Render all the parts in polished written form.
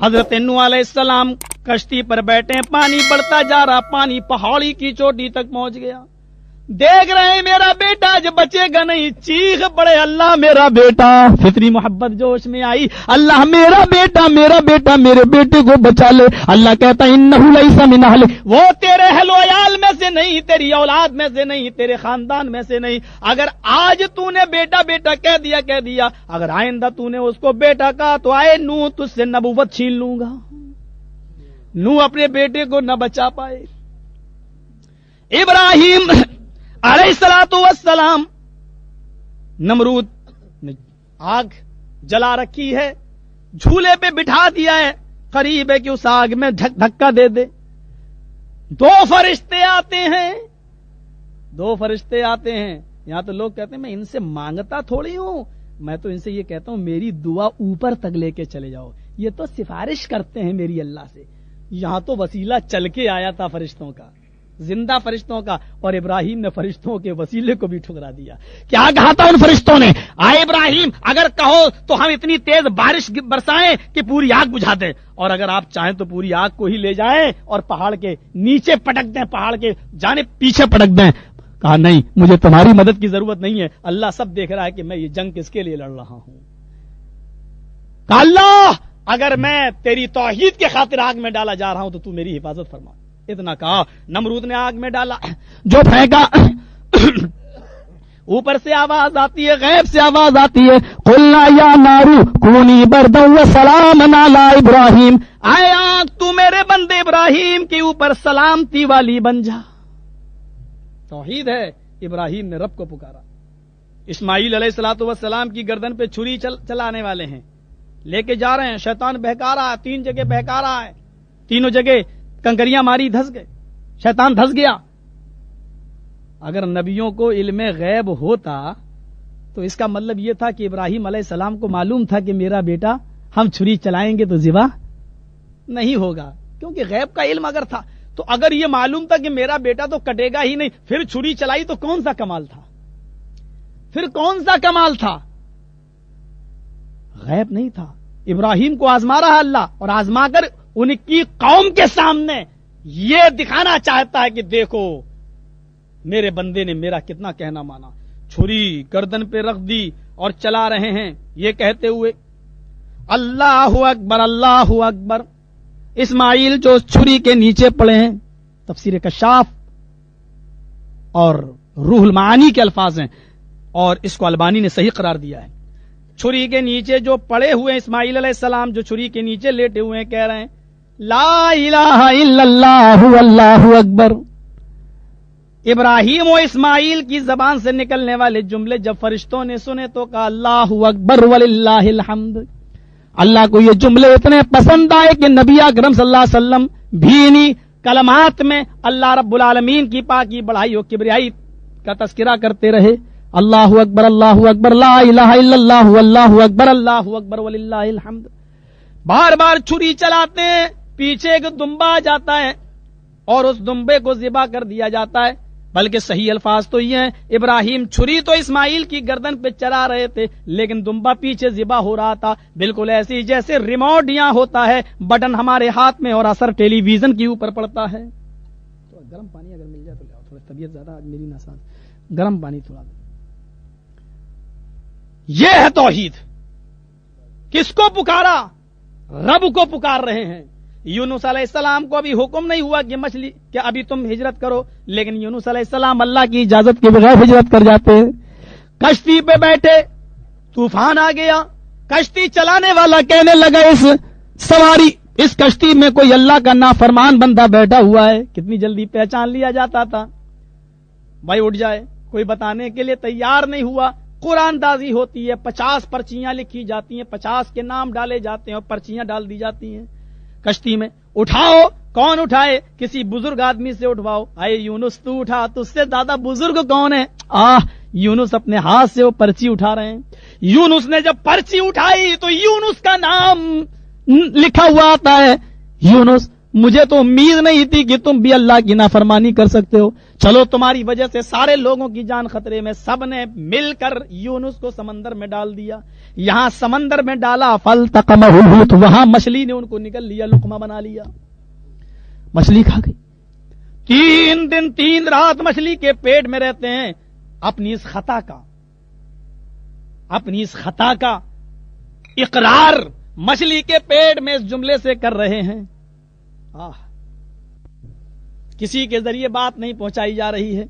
حضرت نوح علیہ السلام کشتی پر بیٹھے، پانی بڑھتا جا رہا، پانی پہاڑی کی چوٹی تک پہنچ گیا، دیکھ رہے ہیں میرا بیٹا آج بچے گا نہیں، چیخ پڑے اللہ میرا بیٹا، فطری محبت جوش میں آئی، اللہ میرا بیٹا میرے بیٹے کو بچا لے۔ اللہ کہتا انہ لیس من اہلک، وہ تیرے اہل و عیال میں سے نہیں، تیری اولاد میں سے نہیں، تیرے خاندان میں سے نہیں۔ اگر آج تو نے بیٹا بیٹا کہہ دیا، اگر آئندہ تو نے اس کو بیٹا کہا تو آئے نوح تجھ سے نبوت چھین لوں گا۔ نوح اپنے بیٹے کو نہ بچا پائے۔ ابراہیم علیہ السلام، نمرود نے آگ جلا رکھی ہے، جھولے پہ بٹھا دیا ہے، قریب ہے کہ اس آگ میں دھکا دے دے۔ دو فرشتے آتے ہیں، یہاں تو لوگ کہتے ہیں میں ان سے مانگتا تھوڑی ہوں، میں تو ان سے یہ کہتا ہوں میری دعا اوپر تک لے کے چلے جاؤ، یہ تو سفارش کرتے ہیں میری اللہ سے۔ یہاں تو وسیلہ چل کے آیا تھا فرشتوں کا، زندہ فرشتوں کا، اور ابراہیم نے فرشتوں کے وسیلے کو بھی ٹھکرا دیا۔ کیا کہا تھا ان فرشتوں نے؟ آئے ابراہیم اگر کہو تو ہم اتنی تیز بارش برسائیں کہ پوری آگ بجھا دیں، اور اگر آپ چاہیں تو پوری آگ کو ہی لے جائیں اور پہاڑ کے نیچے پٹک دیں، پہاڑ کے جانب پیچھے پٹک دیں۔ کہا نہیں، مجھے تمہاری مدد کی ضرورت نہیں ہے، اللہ سب دیکھ رہا ہے کہ میں یہ جنگ کس کے لیے لڑ رہا ہوں۔ کہا اللہ اگر میں تیری توحید کے خاطر آگ میں ڈالا جا رہا ہوں تو تو میری حفاظت فرما۔ اتنا کہا، نمرود نے آگ میں ڈالا، جو پھینکا اوپر سے آواز آتی ہے، غیب سے آواز آتی ہے، قلنا یا نار کونی بردا وسلاما علی ابراہیم، اے آگ تو میرے بندے ابراہیم کے اوپر سلامتی والی بن جا۔ توحید ہے، ابراہیم نے رب کو پکارا۔ اسماعیل علیہ السلام کی گردن پہ چھری چلانے والے ہیں، لے کے جا رہے ہیں، شیطان بہکا رہا ہے، 3 جگہ بہکا رہا ہے، تینوں جگہ کنکریاں ماری، دھس گئے، شیطان دھس گیا۔ اگر نبیوں کو علم غیب ہوتا تو اس کا مطلب یہ تھا کہ ابراہیم علیہ السلام کو معلوم تھا کہ میرا بیٹا ہم چھری چلائیں گے تو ذبح نہیں ہوگا، کیونکہ غیب کا علم اگر تھا تو اگر یہ معلوم تھا کہ میرا بیٹا تو کٹے گا ہی نہیں، پھر چھری چلائی تو کون سا کمال تھا؟ غیب نہیں تھا۔ ابراہیم کو آزما رہا اللہ، اور آزما کر ان کی قوم کے سامنے یہ دکھانا چاہتا ہے کہ دیکھو میرے بندے نے میرا کتنا کہنا مانا۔ چھری گردن پہ رکھ دی اور چلا رہے ہیں یہ کہتے ہوئے اللہ اکبر اللہ اکبر۔ اسماعیل جو چھری کے نیچے پڑے ہیں، تفسیر کشاف اور روح المعانی کے الفاظ ہیں، اور اس کو البانی نے صحیح قرار دیا ہے۔ چھری کے نیچے جو پڑے ہوئے ہیں اسماعیل علیہ السلام، جو چھری کے نیچے لیٹے ہوئے ہیں، کہہ رہے ہیں لا الہ الا اللہ اللہ اکبر۔ ابراہیم و اسماعیل کی زبان سے نکلنے والے جملے جب فرشتوں نے سنے تو کہا اللہ اکبر وللہ الحمد۔ اللہ کو یہ جملے اتنے پسند آئے کہ نبی اکرم صلی اللہ علیہ وسلم بھی انہی کلمات میں اللہ رب العالمین کی پاکی بڑائی و کبریائی کا تذکرہ کرتے رہے۔ اللہ اکبر لا الہ الا اللہ اللہ اکبر وللہ الحمد۔ بار بار چھری چلاتے ہیں، پیچھے ایک دمبا آ جاتا ہے اور اس دمبے کو ذبح کر دیا جاتا ہے، بلکہ صحیح الفاظ تو یہ ہیں ابراہیم چھری تو اسماعیل کی گردن پہ چلا رہے تھے لیکن دمبا پیچھے ذبح ہو رہا تھا، بالکل ایسی جیسے ریموٹ یہاں ہوتا ہے، بٹن ہمارے ہاتھ میں اور اثر ٹیلی ویژن کے اوپر پڑتا ہے۔ تو گرم پانی اگر مل جائے تو لاؤ، تھوڑا طبیعت زیادہ میری ناساز، گرم پانی تھوڑا۔ یہ ہے توحید۔ کس کو پکارا؟ رب کو پکار رہے ہیں۔ یونس علیہ السلام کو ابھی حکم نہیں ہوا کہ مچھلی کہ ابھی تم ہجرت کرو، لیکن یونس علیہ السلام اللہ کی اجازت کے بغیر ہجرت کر جاتے ہیں۔ کشتی پہ بیٹھے، طوفان آ گیا، کشتی چلانے والا کہنے لگا اس کشتی میں کوئی اللہ کا نافرمان بندہ بیٹھا ہوا ہے۔ کتنی جلدی پہچان لیا جاتا تھا، بھائی اٹھ جائے، کوئی بتانے کے لیے تیار نہیں ہوا۔ قرآن دازی ہوتی ہے، 50 پرچیاں لکھی جاتی ہیں، 50 کے نام ڈالے جاتے ہیں اور پرچیاں ڈال دی جاتی ہیں کشتی میں۔ اٹھاؤ، کون اٹھائے؟ کسی بزرگ آدمی سے اٹھواؤ۔ آئے یونس تو اٹھا، تجھ سے زیادہ بزرگ کون ہے؟ یونس اپنے ہاتھ سے وہ پرچی اٹھا رہے ہیں۔ یونس نے جب پرچی اٹھائی تو یونس کا نام لکھا ہوا آتا ہے، یونس مجھے تو امید نہیں تھی کہ تم بھی اللہ کی نافرمانی کر سکتے ہو. چلو تمہاری وجہ سے سارے لوگوں کی جان خطرے میں. سب نے مل کر یونس کو سمندر میں ڈال دیا. یہاں سمندر میں ڈالا, فالتقمہ الحوت, وہاں مچھلی نے ان کو نگل لیا, لقمہ بنا لیا, مچھلی کھا گئی. 3 دن 3 رات مچھلی کے پیٹ میں رہتے ہیں. اپنی اس خطا کا اقرار مچھلی کے پیٹ میں اس جملے سے کر رہے ہیں. کسی کے ذریعے بات نہیں پہنچائی جا رہی ہے,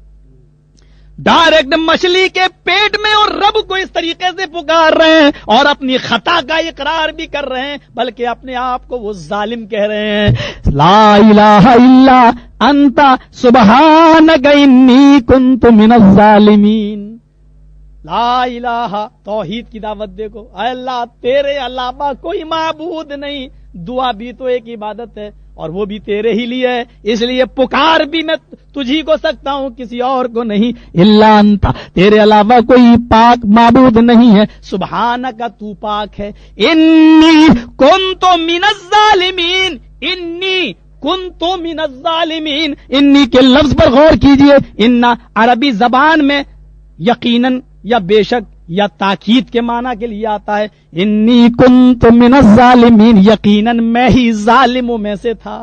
ڈائریکٹ مچھلی کے پیٹ میں, اور رب کو اس طریقے سے پکار رہے ہیں اور اپنی خطا کا اقرار بھی کر رہے ہیں, بلکہ اپنے آپ کو وہ ظالم کہہ رہے ہیں. لا الہ الا انت سبحانک انی کنت من الظالمین. لا الہ, توحید کی دعوت دیکھو. اے اللہ, تیرے علاوہ کوئی معبود نہیں. دعا بھی تو ایک عبادت ہے اور وہ بھی تیرے ہی لیے ہے, اس لیے پکار بھی میں تجھی کو سکتا ہوں, کسی اور کو نہیں. الا انت, تیرے علاوہ کوئی پاک معبود نہیں ہے. سبحانک, تو پاک ہے. انی کنت من الظالمین, انی کنت من الظالمین. انی کے لفظ پر غور کیجئے. انا عربی زبان میں یقیناً یا بے شک یا تاکید کے معنی کے لیے آتا ہے. انی کنت من الظالمین, یقیناً میں ہی ظالموں میں سے تھا.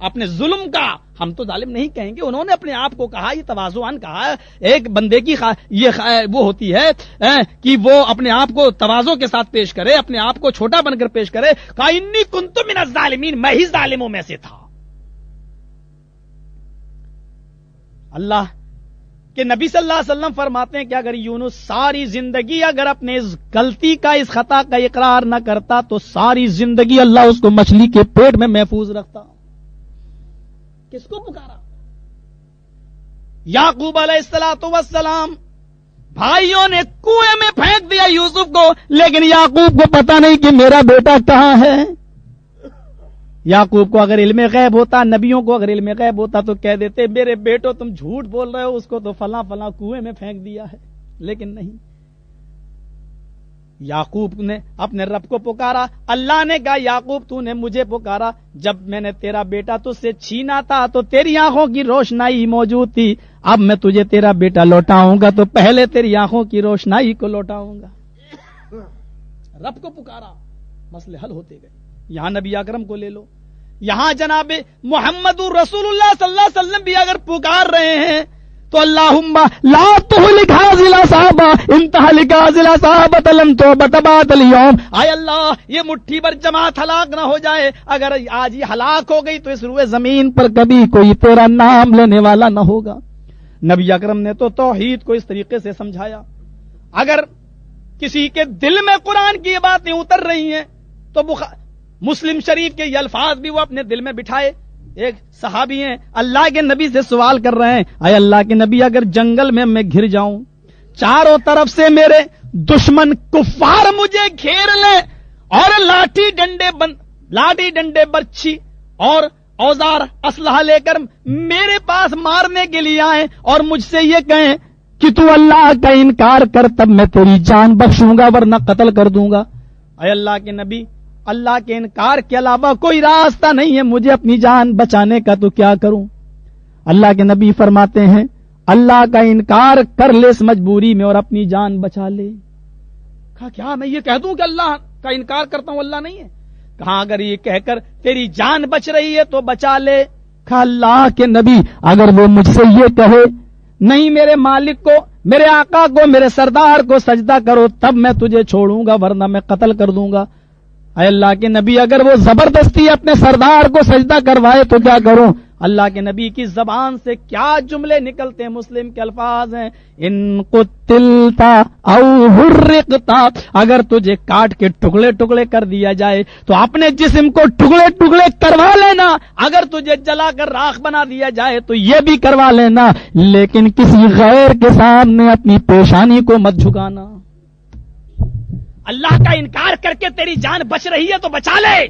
اپنے ظلم کا ہم تو ظالم نہیں کہیں گے, انہوں نے اپنے آپ کو کہا, یہ تواضعاً کہا. ایک بندے کی وہ ہوتی ہے کہ وہ اپنے آپ کو تواضع کے ساتھ پیش کرے, اپنے آپ کو چھوٹا بن کر پیش کرے. کہا انی کنت من الظالمین, میں ہی ظالموں میں سے تھا. اللہ کہ نبی صلی اللہ علیہ وسلم فرماتے ہیں کہ اگر یونس ساری زندگی اگر اپنے اس غلطی کا, اس خطا کا اقرار نہ کرتا تو ساری زندگی اللہ اس کو مچھلی کے پیٹ میں محفوظ رکھتا. کس کو پکارا؟ یعقوب علیہ السلام. بھائیوں نے کنویں میں پھینک دیا یوسف کو, لیکن یعقوب کو پتا نہیں کہ میرا بیٹا کہاں ہے. یعقوب کو اگر علم غیب ہوتا, نبیوں کو اگر علم غیب ہوتا تو کہہ دیتے میرے بیٹو تم جھوٹ بول رہے ہو, اس کو تو فلاں فلاں کنویں میں پھینک دیا ہے. لیکن نہیں, یعقوب نے اپنے رب کو پکارا. اللہ نے کہا یعقوب تو نے مجھے پکارا, جب میں نے تیرا بیٹا تجھ سے چھینا تھا تو تیری آنکھوں کی روشنائی موجود تھی, اب میں تجھے تیرا بیٹا لوٹاؤں گا تو پہلے تیری آنکھوں کی روشنائی کو لوٹاؤں گا. رب کو پکارا, مسئلے حل ہوتے گئے. یہاں نبی اکرم کو لے لو, یہاں جناب محمد رسول اللہ صلی اللہ علیہ وسلم بھی اگر پکار رہے ہیں تو اللہم لا تہلک ھذل صحابہ ان تہلک ھذل صحابہ لن توبۃ بعد اليوم. اے اللہ, یہ مٹھی بھر جماعت ہلاک نہ ہو جائے, اگر آج یہ ہلاک ہو گئی تو اس روئے زمین پر کبھی کوئی تیرا نام لینے والا نہ ہوگا. نبی اکرم نے تو توحید کو اس طریقے سے سمجھایا. اگر کسی کے دل میں قرآن کی یہ باتیں اتر رہی ہیں تو مسلم شریف کے یہ الفاظ بھی وہ اپنے دل میں بٹھائے. ایک صحابی ہیں, اللہ کے نبی سے سوال کر رہے ہیں, اے اللہ کے نبی اگر جنگل میں گھر جاؤں, چاروں طرف سے میرے دشمن کفار مجھے گھیر لیں اور لاٹھی ڈنڈے برچھی اور اوزار اسلحہ لے کر میرے پاس مارنے کے لیے آئیں اور مجھ سے یہ کہیں کہ تو اللہ کا انکار کر, تب میں تیری جان بخشوں گا ورنہ قتل کر دوں گا. اے اللہ کے نبی, اللہ کے انکار کے علاوہ کوئی راستہ نہیں ہے مجھے اپنی جان بچانے کا, تو کیا کروں؟ اللہ کے نبی فرماتے ہیں اللہ کا انکار کر لے اس مجبوری میں اور اپنی جان بچا لے. کہا کیا میں یہ کہہ دوں کہ اللہ کا انکار کرتا ہوں, اللہ نہیں ہے؟ کہا اگر یہ کہہ کر تیری جان بچ رہی ہے تو بچا لے. کہا اللہ کے نبی اگر وہ مجھ سے یہ کہے نہیں میرے مالک کو, میرے آقا کو, میرے سردار کو سجدہ کرو تب میں تجھے چھوڑوں گا ورنہ میں قتل کر دوں گا. اے اللہ کے نبی اگر وہ زبردستی اپنے سردار کو سجدہ کروائے تو کیا کروں؟ اللہ کے نبی کی زبان سے کیا جملے نکلتے ہیں, مسلم کے الفاظ ہیں, ان قتلتا او حرقتا, اگر تجھے کاٹ کے ٹکڑے ٹکڑے کر دیا جائے تو اپنے جسم کو ٹکڑے ٹکڑے کروا لینا, اگر تجھے جلا کر راکھ بنا دیا جائے تو یہ بھی کروا لینا, لیکن کسی غیر کے سامنے اپنی پیشانی کو مت جھکانا. اللہ کا انکار کر کے تیری جان بچ رہی ہے تو بچا لے.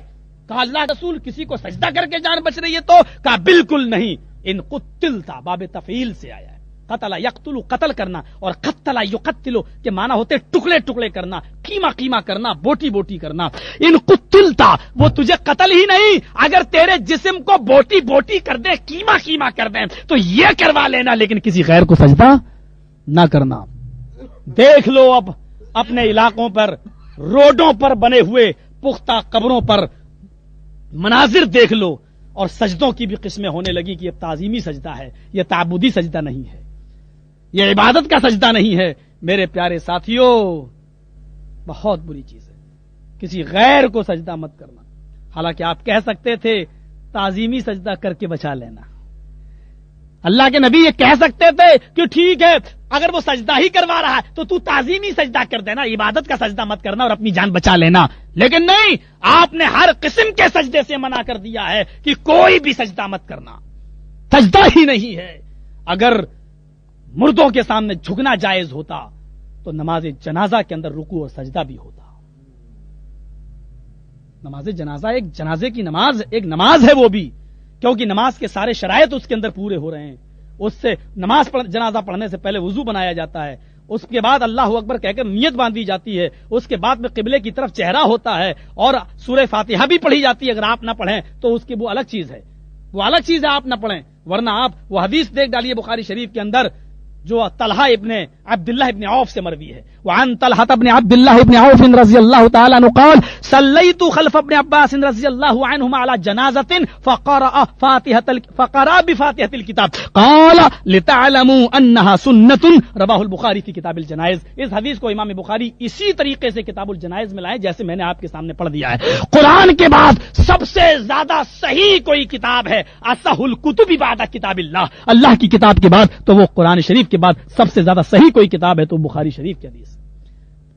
کہا اللہ رسول کسی کو سجدہ کر کے جان بچ رہی ہے تو؟ کہا بالکل نہیں, ان قتلتا باب تفعیل سے آیا ہے. قتل یقتل قتل کرنا، اور قتل یقتل کے معنی ہوتے ٹکڑے ٹکڑے کرنا، قیمہ قیمہ کرنا، بوٹی بوٹی کرنا۔ ان قتلتا، وہ تجھے قتل ہی نہیں، اگر تیرے جسم کو بوٹی بوٹی کر دیں، قیمہ قیمہ کر دیں تو یہ کروا لینا، لیکن کسی غیر کو سجدہ نہ کرنا۔ دیکھ لو اب اپنے علاقوں پر، روڈوں پر بنے ہوئے پختہ قبروں پر مناظر دیکھ لو، اور سجدوں کی بھی قسمیں ہونے لگی کہ یہ تعظیمی سجدہ ہے، یہ تعبدی سجدہ نہیں ہے، یہ عبادت کا سجدہ نہیں ہے۔ میرے پیارے ساتھیوں، بہت بری چیز ہے کسی غیر کو سجدہ مت کرنا۔ حالانکہ آپ کہہ سکتے تھے تعظیمی سجدہ کر کے بچا لینا، اللہ کے نبی یہ کہہ سکتے تھے کہ ٹھیک ہے اگر وہ سجدہ ہی کروا رہا ہے تو تو تعظیمی سجدہ کر دینا، عبادت کا سجدہ مت کرنا اور اپنی جان بچا لینا، لیکن نہیں، آپ نے ہر قسم کے سجدے سے منع کر دیا ہے کہ کوئی بھی سجدہ مت کرنا، سجدہ ہی نہیں ہے۔ اگر مردوں کے سامنے جھکنا جائز ہوتا تو نماز جنازہ کے اندر رکوع اور سجدہ بھی ہوتا۔ نماز جنازہ ایک جنازے کی نماز، ایک نماز ہے وہ بھی، کیونکہ نماز کے سارے شرائط اس کے اندر پورے ہو رہے ہیں۔ اس سے نماز جنازہ پڑھنے سے پہلے وضو بنایا جاتا ہے، اس کے بعد اللہ اکبر کہہ کر نیت باندھی جاتی ہے، اس کے بعد میں قبلے کی طرف چہرہ ہوتا ہے، اور سورہ فاتحہ بھی پڑھی جاتی ہے۔ اگر آپ نہ پڑھیں تو اس کی وہ الگ چیز ہے، وہ الگ چیز ہے، آپ نہ پڑھیں، ورنہ آپ وہ حدیث دیکھ ڈالیے بخاری شریف کے اندر جو طلحہ ابن عبداللہ ابن عوف سے مروی ہے، وعن طلحہ ابن عبداللہ ابن عوف رضی اللہ تعالی عنہ قال صلیت خلف ابن عباس رضی اللہ عنہما علی جنازۃ فقرأ بفاتحة الكتاب قال لتعلموا انها سنۃ، رواہ البخاری فی کتاب الجنائز۔ اس حدیث کو امام بخاری اسی طریقے سے کتاب الجنائز میں لائے جیسے میں نے آپ کے سامنے پڑھ دیا ہے۔ قرآن کے بعد سب سے زیادہ صحیح کوئی کتاب ہے اصح الکتب بعد کتاب اللہ، اللہ کی کتاب کے بعد تو وہ قرآن شریف کے بعد سب سے زیادہ صحیح کوئی کتاب ہے تو بخاری شریف کی حدیث۔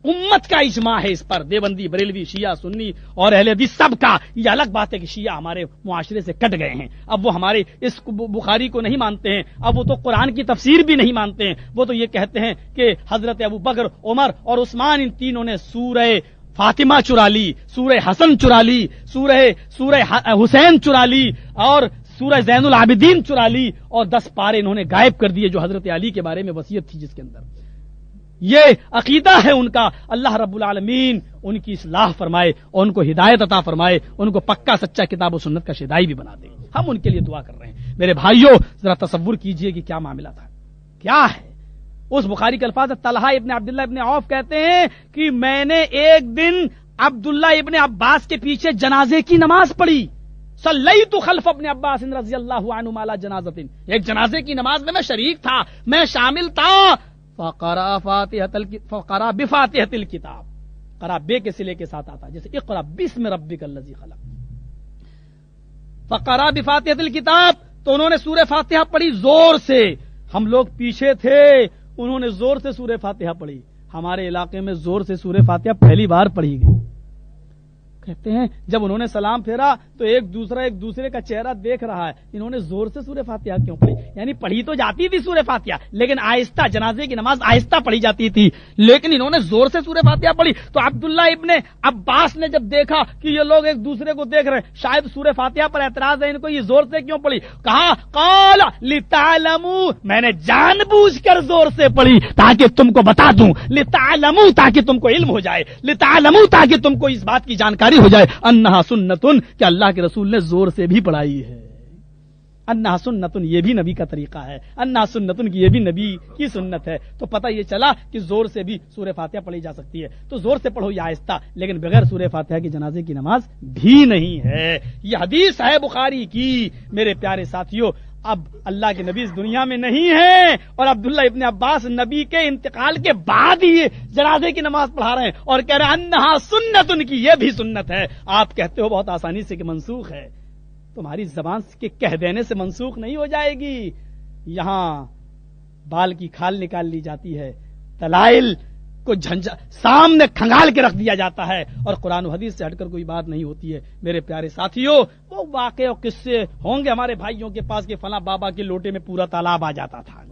امت کا اجماع ہے اس پر، دیوبندی، بریلوی، شیعہ، سنی اور اہل حدیث سب کا۔ یہ الگ بات ہے کہ شیعہ ہمارے معاشرے سے کٹ گئے ہیں، اب وہ ہمارے اس بخاری کو نہیں مانتے ہیں، اب وہ تو قرآن کی تفسیر بھی نہیں مانتے ہیں، وہ تو یہ کہتے ہیں کہ حضرت ابو بکر، عمر اور عثمان ان تینوں نے سورہ فاطمہ چرا لی، سورہ حسن چرا لی، سورہ حسین چرا لی، اور سورہ زین العابدین چرا لی، اور 10 پارے انہوں نے غائب کر دیے جو حضرت علی کے بارے میں وصیت تھی جس کے اندر۔ یہ عقیدہ ہے ان کا، اللہ رب العالمین ان کی اصلاح فرمائے اور ان کو ہدایت عطا فرمائے، ان کو پکا سچا کتاب و سنت کا شیدائی بھی بنا دے۔ ہم ان کے لیے دعا کر رہے ہیں۔ میرے بھائیوں، ذرا تصور کیجئے کہ کیا معاملہ تھا، کیا ہے اس بخاری کے الفاظ۔ طلحہ ابن عبداللہ ابن عوف کہتے ہیں کہ میں نے ایک دن عبداللہ ابن عباس کے پیچھے جنازے کی نماز پڑھی، صلیت خلف ابن عباس رضی اللہ عنہما علی جنازۃ، ایک جنازے کی نماز میں شریک تھا، میں شامل تھا۔ فقرأ بفاتحة الكتاب، قرأ بے کے صلے کے ساتھ آتا جیسے اقرأ باسم ربک الذی خلق، فقرأ بفاتحة الكتاب، تو انہوں نے سورہ فاتحہ پڑھی زور سے، ہم لوگ پیچھے تھے، انہوں نے زور سے سورہ فاتحہ پڑھی۔ ہمارے علاقے میں زور سے سورہ فاتحہ پہلی بار پڑھی گئی۔ کہتے ہیں جب انہوں نے سلام پھیرا تو ایک دوسرے کا چہرہ دیکھ رہا ہے، انہوں نے زور سے سورہ فاتحہ کیوں پڑھی؟ یعنی پڑھی تو جاتی تھی سورہ فاتحہ، لیکن آہستہ، جنازے کی نماز آہستہ پڑھی جاتی تھی، لیکن انہوں نے زور سے سورہ فاتحہ پڑھی۔ تو عبداللہ ابن عباس نے جب دیکھا کہ یہ لوگ ایک دوسرے کو دیکھ رہے ہیں، شاید سورہ فاتحہ پر اعتراض ہے ان کو، یہ زور سے کیوں پڑھی؟ کہا قال لتعلموا، میں نے جان بوجھ کر زور سے پڑھی تاکہ تم کو بتا دوں، لتعلموا تاکہ تم کو علم ہو جائے، لتعلموا تاکہ تم کو اس بات کی جانکاری ہو جائے، انہا سنتن کہ اللہ کے رسول نے زور سے بھی پڑھائی ہے۔ انہا سنتن یہ بھی نبی کا طریقہ ہے، انہا سنتن کی یہ بھی نبی کی سنت ہے۔ تو پتہ یہ چلا کہ زور سے بھی سورہ فاتحہ پڑھی جا سکتی ہے، تو زور سے پڑھو یا آہستہ، لیکن بغیر سورہ فاتحہ کی جنازے کی نماز بھی نہیں ہے۔ یہ حدیث ہے بخاری کی۔ میرے پیارے ساتھیوں، اب اللہ کے نبی اس دنیا میں نہیں ہیں اور عبداللہ ابن عباس نبی کے انتقال کے بعد ہی جنازے کی نماز پڑھا رہے ہیں اور کہہ رہے ہیں انہا سنت، ان کی یہ بھی سنت ہے۔ آپ کہتے ہو بہت آسانی سے کہ منسوخ ہے، تمہاری زبان کے کہہ دینے سے منسوخ نہیں ہو جائے گی۔ یہاں بال کی کھال نکال لی جاتی ہے، دلائل کو سامنے کھنگال کے رکھ دیا جاتا ہے اور قرآن و حدیث سے ہٹ کر کوئی بات نہیں ہوتی ہے۔ میرے پیارے ساتھیوں، وہ واقعے اور قصے ہوں گے ہمارے بھائیوں کے پاس کہ فلاں بابا کے لوٹے میں پورا تالاب آ جاتا تھا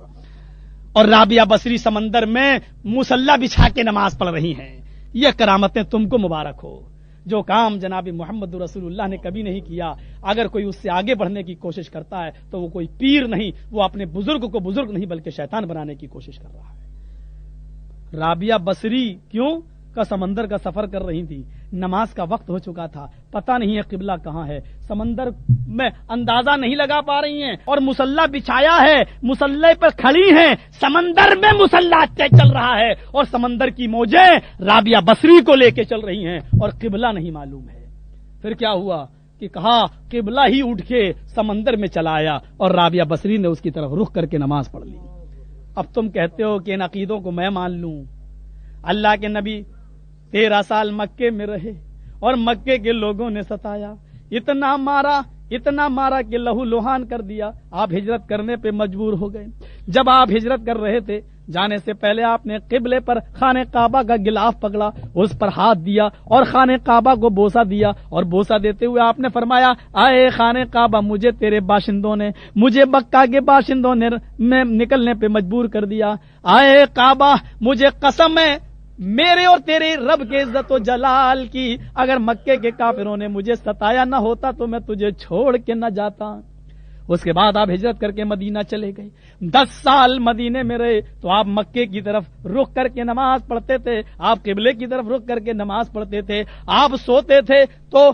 اور رابعہ بصری سمندر میں مصلی بچھا کے نماز پڑھ رہی ہیں۔ یہ کرامتیں تم کو مبارک ہو جو کام جناب محمد رسول اللہ نے کبھی نہیں کیا، اگر کوئی اس سے آگے بڑھنے کی کوشش کرتا ہے تو وہ کوئی پیر نہیں، وہ اپنے بزرگ کو بزرگ نہیں بلکہ شیطان بنانے کی کوشش کر رہا ہے۔ رابعہ بصری کیوں کا سمندر کا سفر کر رہی تھی، نماز کا وقت ہو چکا تھا، پتہ نہیں ہے قبلہ کہاں ہے، سمندر میں اندازہ نہیں لگا پا رہی ہیں، اور مسلح بچھایا ہے، مسلح پر کھڑی ہیں، سمندر میں مسلح چل رہا ہے اور سمندر کی موجیں رابعہ بصری کو لے کے چل رہی ہیں اور قبلہ نہیں معلوم ہے۔ پھر کیا ہوا کہ کہا قبلہ ہی اٹھ کے سمندر میں چلا آیا اور رابعہ بصری نے اس کی طرف رخ کر کے نماز پڑھ لی۔ اب تم کہتے ہو کہ ان عقیدوں کو میں مان لوں؟ اللہ کے نبی 13 سال مکے میں رہے اور مکے کے لوگوں نے ستایا، اتنا مارا کہ لہو لوہان کر دیا، آپ ہجرت کرنے پہ مجبور ہو گئے۔ جب آپ ہجرت کر رہے تھے، جانے سے پہلے آپ نے قبلے پر خانہ کعبہ کا غلاف پکڑا، اس پر ہاتھ دیا اور خانہ کعبہ کو بوسہ دیا، اور بوسہ دیتے ہوئے آپ نے فرمایا، آئے خانہ کعبہ، مجھے تیرے باشندوں نے، مجھے مکہ کے باشندوں نے میں نکلنے پہ مجبور کر دیا، آئے کعبہ مجھے قسم ہے میرے اور تیرے رب کے عزت و جلال کی، اگر مکے کے کافروں نے مجھے ستایا نہ ہوتا تو میں تجھے چھوڑ کے نہ جاتا۔ اس کے بعد آپ ہجرت کر کے مدینہ چلے گئے، 10 سال مدینے میں رہے، تو آپ مکے کی طرف رخ کر کے نماز پڑھتے تھے، آپ قبلے کی طرف رخ کر کے نماز پڑھتے تھے، آپ سوتے تھے تو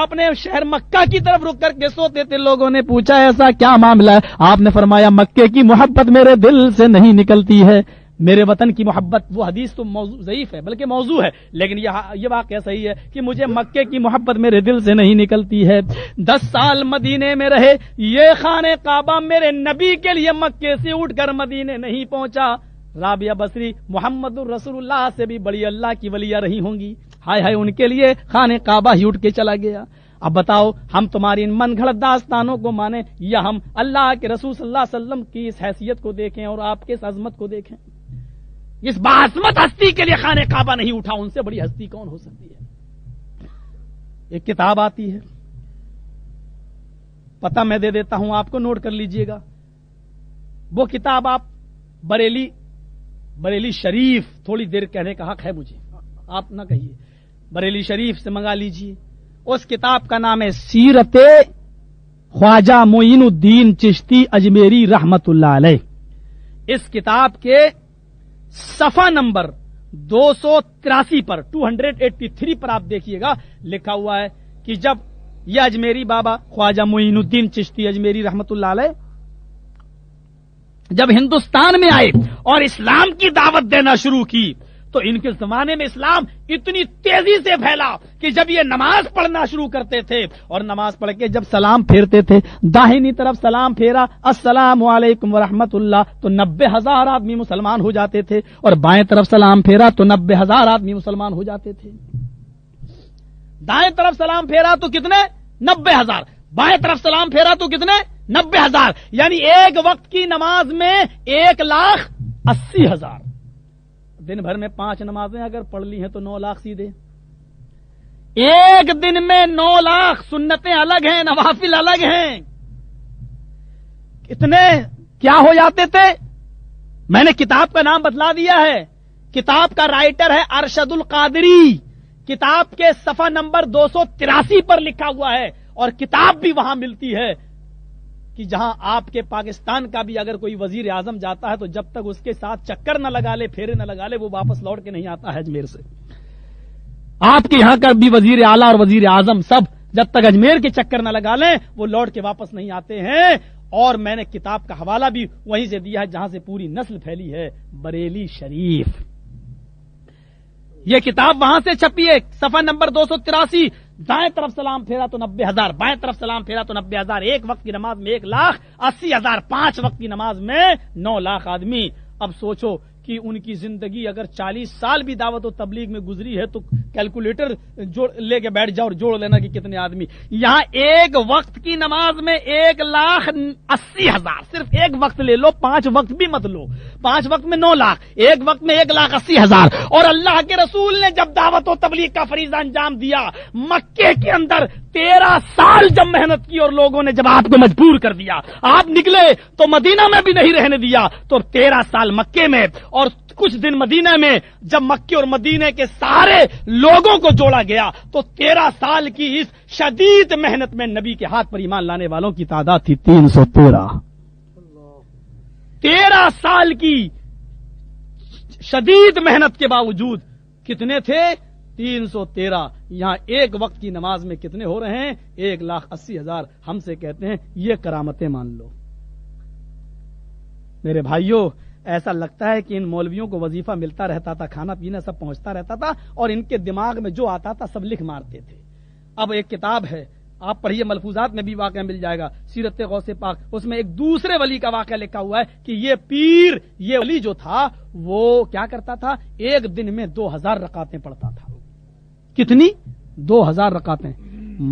اپنے شہر مکہ کی طرف رخ کر کے سوتے تھے۔ لوگوں نے پوچھا ایسا کیا معاملہ ہے؟ آپ نے فرمایا مکے کی محبت میرے دل سے نہیں نکلتی ہے، میرے وطن کی محبت۔ وہ حدیث تو ضعیف ہے بلکہ موضوع ہے، لیکن یہ واقعہ صحیح ہے کہ مجھے مکے کی محبت میرے دل سے نہیں نکلتی ہے۔ 10 سال مدینے میں رہے، یہ خانہ کعبہ میرے نبی کے لیے مکے سے اٹھ کر مدینے نہیں پہنچا۔ رابعہ بصری محمد الرسول اللہ سے بھی بڑی اللہ کی ولیہ رہی ہوں گی، ہائے ہائے، ان کے لیے خانہ کعبہ ہی اٹھ کے چلا گیا۔ اب بتاؤ ہم تمہاری ان من گھڑت داستانوں کو مانیں یا ہم اللہ کے رسول صلی اللہ علیہ وسلم کی اس حیثیت کو دیکھیں اور آپ کے اس عظمت کو دیکھیں؟ اس باعظمت ہستی کے لیے خانہ کعبہ نہیں اٹھا، ان سے بڑی ہستی کون ہو سکتی ہے؟ ایک کتاب آتی ہے، پتہ میں دے دیتا ہوں آپ کو، نوٹ کر لیجئے گا۔ وہ کتاب آپ بریلی شریف، تھوڑی دیر کہنے کا حق ہے مجھے، آپ نہ کہیے، بریلی شریف سے منگا لیجئے۔ اس کتاب کا نام ہے سیرت خواجہ معین الدین چشتی اجمیری رحمت اللہ علیہ۔ اس کتاب کے صفحہ نمبر 283 پر 283 پر آپ دیکھیے گا، لکھا ہوا ہے کہ جب یہ اجمیری بابا خواجہ معین الدین چشتی اجمیری رحمت اللہ علیہ جب ہندوستان میں آئے اور اسلام کی دعوت دینا شروع کی تو ان کے زمانے میں اسلام اتنی تیزی سے پھیلا کہ جب یہ نماز پڑھنا شروع کرتے تھے اور نماز پڑھ کے جب سلام پھیرتے تھے، داہنی طرف سلام پھیرا السلام علیکم ورحمۃ اللہ، تو 90,000 آدمی مسلمان ہو جاتے تھے، اور بائیں طرف سلام پھیرا تو 90,000 آدمی مسلمان ہو جاتے تھے۔ دائیں طرف سلام پھیرا تو کتنے؟ 90,000۔ بائیں طرف سلام پھیرا تو کتنے؟ 90,000۔ یعنی ایک وقت کی نماز میں 1,80,000۔ دن بھر میں 5 نمازیں اگر پڑھ لی ہیں تو 9 لاکھ سیدھے۔ ایک دن میں 9 لاکھ، سنتیں الگ ہیں، نوافل الگ ہیں، کتنے کیا ہو جاتے تھے؟ میں نے کتاب کا نام بتلا دیا ہے، کتاب کا رائٹر ہے ارشد القادری، کتاب کے صفحہ نمبر 283 پر لکھا ہوا ہے، اور کتاب بھی وہاں ملتی ہے کہ جہاں آپ کے پاکستان کا بھی اگر کوئی وزیر اعظم جاتا ہے تو جب تک اس کے ساتھ چکر نہ لگا لے، پھیرے نہ لگا لے، وہ واپس لوٹ کے نہیں آتا ہے اجمیر سے۔ آپ کے یہاں کا بھی وزیر اعلیٰ اور وزیر اعظم سب جب تک اجمیر کے چکر نہ لگا لیں وہ لوٹ کے واپس نہیں آتے ہیں۔ اور میں نے کتاب کا حوالہ بھی وہیں سے دیا ہے جہاں سے پوری نسل پھیلی ہے، بریلی شریف۔ یہ کتاب وہاں سے چھپی ہے، صفحہ نمبر 283۔ دائیں طرف سلام پھیرا تو 90,000، بائیں طرف سلام پھیرا تو 90,000۔ ایک وقت کی نماز میں 1,80,000، 5 وقت کی نماز میں 9 لاکھ آدمی۔ اب سوچو کہ ان کی زندگی اگر 40 سال بھی دعوت و تبلیغ میں گزری ہے تو کیلکولیٹر لے کے بیٹھ جاؤ اور جوڑ لینا کہ کتنے آدمی۔ یہاں ایک وقت کی نماز میں 1,80,000، صرف ایک وقت لے لو، 5 وقت بھی مت لو، 5 وقت میں 9 لاکھ، ایک وقت میں 1,80,000۔ اور اللہ کے رسول نے جب دعوت و تبلیغ کا فریضہ انجام دیا، مکے کے اندر 13 سال جب محنت کی اور لوگوں نے جب آپ کو مجبور کر دیا، آپ نکلے تو مدینہ میں بھی نہیں رہنے دیا، تو 13 سال مکے میں اور کچھ دن مدینہ میں جب مکے اور مدینے کے سارے لوگوں کو جوڑا گیا تو 13 سال کی اس شدید محنت میں نبی کے ہاتھ پر ایمان لانے والوں کی تعداد تھی 313۔ 13 سال کی شدید محنت کے باوجود کتنے تھے؟ 313۔ یہاں ایک وقت کی نماز میں کتنے ہو رہے ہیں؟ 1,80,000۔ ہم سے کہتے ہیں یہ کرامتیں مان لو۔ میرے بھائیوں، ایسا لگتا ہے کہ ان مولویوں کو وظیفہ ملتا رہتا تھا، کھانا پینا سب پہنچتا رہتا تھا اور ان کے دماغ میں جو آتا تھا سب لکھ مارتے تھے۔ اب ایک کتاب ہے، آپ پڑھیے، ملفوظات میں بھی واقعہ مل جائے گا، سیرت غوث پاک، اس میں ایک دوسرے ولی کا واقعہ لکھا ہوا ہے کہ یہ پیر، یہ ولی جو تھا وہ کیا کرتا تھا؟ ایک دن میں 2000 رکعتیں پڑھتا تھا۔ کتنی؟ 2000 رکعتیں۔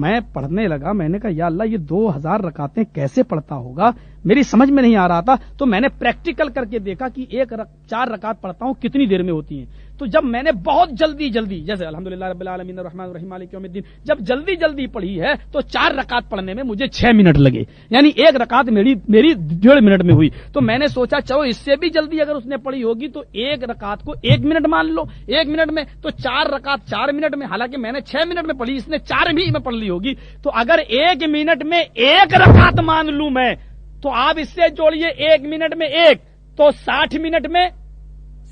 میں پڑھنے لگا، میں نے کہا یا اللہ یہ 2000 رکعتیں کیسے پڑھتا ہوگا، میری سمجھ میں نہیں آ رہا تھا۔ تو میں نے پریکٹیکل کر کے دیکھا کہ 4 رکعت پڑھتا ہوں کتنی دیر میں ہوتی ہیں۔ تو جب میں نے بہت جلدی جیسے الحمدللہ رب العالمین الرحمن الرحیم مالک یوم الدین جب جلدی پڑھی ہے تو 4 رکعت پڑھنے میں مجھے 6 منٹ لگے، یعنی ایک رکعت میری 1.5 منٹ میں ہوئی۔ تو میں نے سوچا چلو اس سے بھی جلدی اگر اس نے پڑھی ہوگی تو ایک رکعت کو 1 منٹ مان لو، 1 منٹ میں تو 4 رکعت 4 منٹ میں، حالانکہ میں نے 6 منٹ میں پڑھی، اس نے 4 بھی میں پڑھ لی ہوگی۔ تو اگر 1 منٹ میں 1 رکعت مان لوں میں تو آپ اس سے جوڑیے 1 منٹ میں 1 تو 60 منٹ میں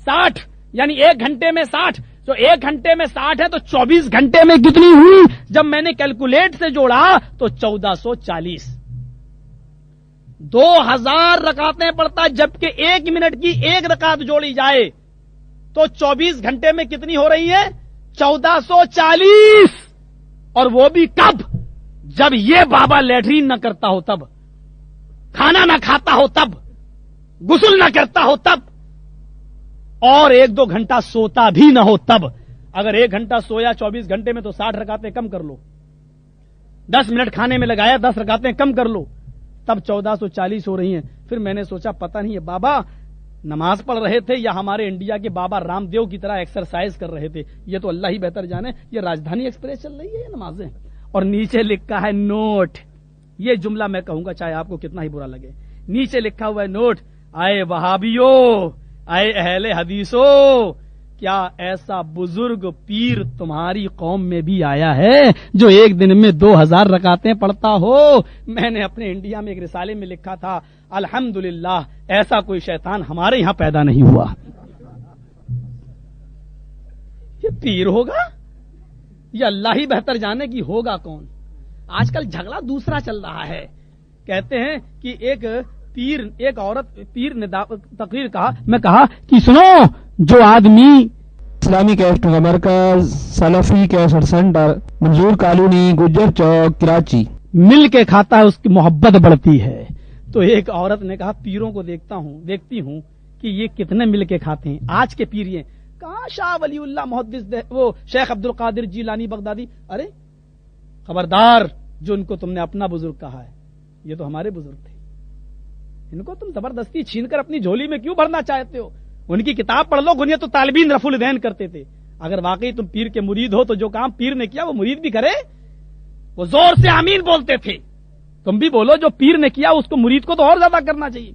60، یعنی 1 گھنٹے میں 60۔ تو 1 گھنٹے میں 60 ہے تو 24 گھنٹے میں کتنی ہوئی؟ جب میں نے کیلکولیٹ سے جوڑا تو 1440۔ 2000 رکعتیں پڑھتا جبکہ 1 منٹ کی 1 رکعت جوڑی جائے تو 24 گھنٹے میں کتنی ہو رہی ہے؟ 1440۔ اور وہ بھی کب؟ جب یہ بابا لیٹرین نہ کرتا ہو تب، کھانا نہ کھاتا ہو تب، غسل نہ کرتا ہو تب، اور 1-2 گھنٹہ سوتا بھی نہ ہو تب۔ اگر 1 گھنٹہ سویا 24 گھنٹے میں تو 60 رکعتیں کم کر لو، 10 منٹ کھانے میں لگایا 10 رکعتیں کم کر لو، تب 1440 ہو رہی ہیں۔ پھر میں نے سوچا پتہ نہیں یہ بابا نماز پڑھ رہے تھے یا ہمارے انڈیا کے بابا رام دیو کی طرح ایکسرسائز کر رہے تھے، یہ تو اللہ ہی بہتر جانے۔ یہ راجدھانی ایکسپریس چل رہی ہے یہ نمازیں، اور نیچے لکھا ہے نوٹ، یہ جملہ میں کہوں گا چاہے آپ کو کتنا ہی برا لگے، نیچے لکھا ہوا ہے نوٹ، آئے وہابیو، آئے اہل حدیثو، کیا ایسا بزرگ پیر تمہاری قوم میں بھی آیا ہے جو ایک دن میں 2000 رکعتیں پڑھتا ہو؟ میں نے اپنے انڈیا میں ایک رسالے میں لکھا تھا الحمدللہ ایسا کوئی شیطان ہمارے یہاں پیدا نہیں ہوا۔ یہ پیر ہوگا یہ اللہ ہی بہتر جانے کی ہوگا کون۔ آج کل جھگڑا دوسرا چل رہا ہے، کہتے ہیں کہ ایک عورت پیر نے تقریر کہا، میں کہا کہ سنو، جو آدمی اسلامی کیسٹ کا مرکز سلفی کیسٹ سینٹر منظور کالونی گجر چوک کراچی مل کے کھاتا ہے اس کی محبت بڑھتی ہے۔ تو ایک عورت نے کہا پیروں کو دیکھتی ہوں کہ یہ کتنے مل کے کھاتے ہیں، آج کے پیر یہ کہاں شاہ ولی اللہ محدث وہ شیخ عبد القادر جیلانی بغدادی، ارے خبردار جو ان کو تم نے اپنا بزرگ کہا ہے، یہ تو ہمارے بزرگ تھے، ان کو تم زبردستی چھین کر اپنی جھولی میں کیوں بھرنا چاہتے ہو؟ ان کی کتاب پڑھ لو، گنیا تو طالبین رفع الدین کرتے تھے۔ اگر واقعی تم پیر کے مرید ہو تو جو کام پیر نے کیا وہ مرید بھی کرے، وہ زور سے آمین بولتے تھے، تم بھی بولو جو پیر نے کیا اس کو مرید کو تو اور زیادہ کرنا چاہیے۔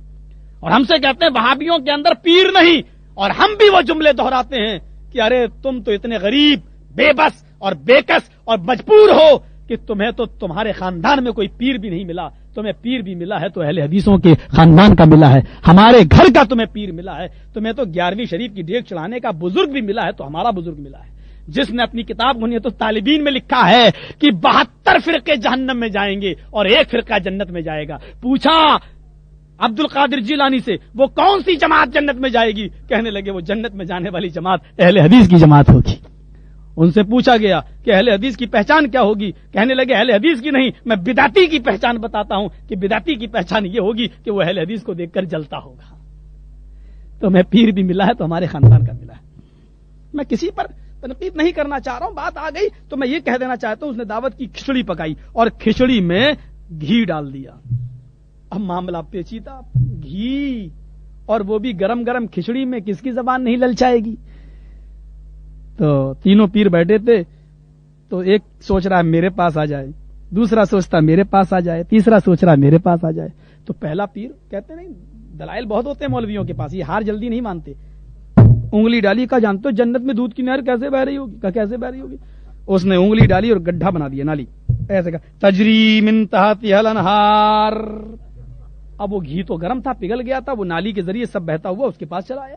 اور ہم سے کہتے ہیں وہابیوں کے اندر پیر نہیں، اور ہم بھی وہ جملے دہراتے ہیں کہ ارے تم تو اتنے غریب، بے بس اور بےکس اور مجبور ہو کہ تمہیں تو تمہارے خاندان میں کوئی پیر بھی نہیں ملا، تمہیں پیر بھی ملا ہے تو اہل حدیثوں کے خاندان کا ملا ہے، ہمارے گھر کا تمہیں پیر ملا ہے، تمہیں تو 11ویں شریف کی ڈیگ چڑھانے کا بزرگ بھی ملا ہے تو ہمارا بزرگ ملا ہے، جس نے اپنی کتاب گنی تو طالبین میں لکھا ہے کہ 72 فرقے جہنم میں جائیں گے اور 1 فرقہ جنت میں جائے گا۔ پوچھا عبد القادر جیلانی سے وہ کون سی جماعت جنت میں جائے گی؟ کہنے لگے وہ جنت میں جانے والی جماعت اہل حدیث کی جماعت ہوگی۔ ان سے پوچھا گیا کہ اہل حدیث کی پہچان کیا ہوگی؟ کہنے لگے اہل حدیث کی نہیں، میں بدعتی کی پہچان بتاتا ہوں کہ بدعتی کی پہچان یہ ہوگی کہ وہ اہل حدیث کو دیکھ کر جلتا ہوگا۔ تو میں پیر بھی ملا ہے تو ہمارے خاندان کا ملا ہے۔ میں کسی پر تنقید نہیں کرنا چاہ رہا ہوں، بات آ گئی تو میں یہ کہہ دینا چاہتا ہوں اس نے دعوت کی کھچڑی پکائی اور کھچڑی میں گھی ڈال دیا۔ اب معاملہ پیچیدہ، گھی اور وہ بھی گرم گرم کھچڑی میں کس کی زبان نہیں للچائے گی؟ تو تینوں پیر بیٹھے تھے، تو ایک سوچ رہا ہے میرے پاس آ جائے، دوسرا سوچتا میرے پاس آ جائے، تیسرا سوچ رہا میرے پاس آ جائے۔ تو پہلا پیر کہتے نہیں دلائل بہت ہوتے ہیں مولویوں کے پاس، یہ ہار جلدی نہیں مانتے، انگلی ڈالی، کہا جانتے ہو جنت میں دودھ کی نہر کیسے بہ رہی ہوگی؟ کہا کیسے بہ رہی ہوگی؟ اس نے انگلی ڈالی اور گڈھا بنا دیا نالی، ایسے کہا تجری من تحتها الانہار۔ اب وہ گھی تو گرم تھا، پگھل گیا تھا، وہ نالی کے ذریعے سب بہتا ہوا اس کے پاس چلا آیا۔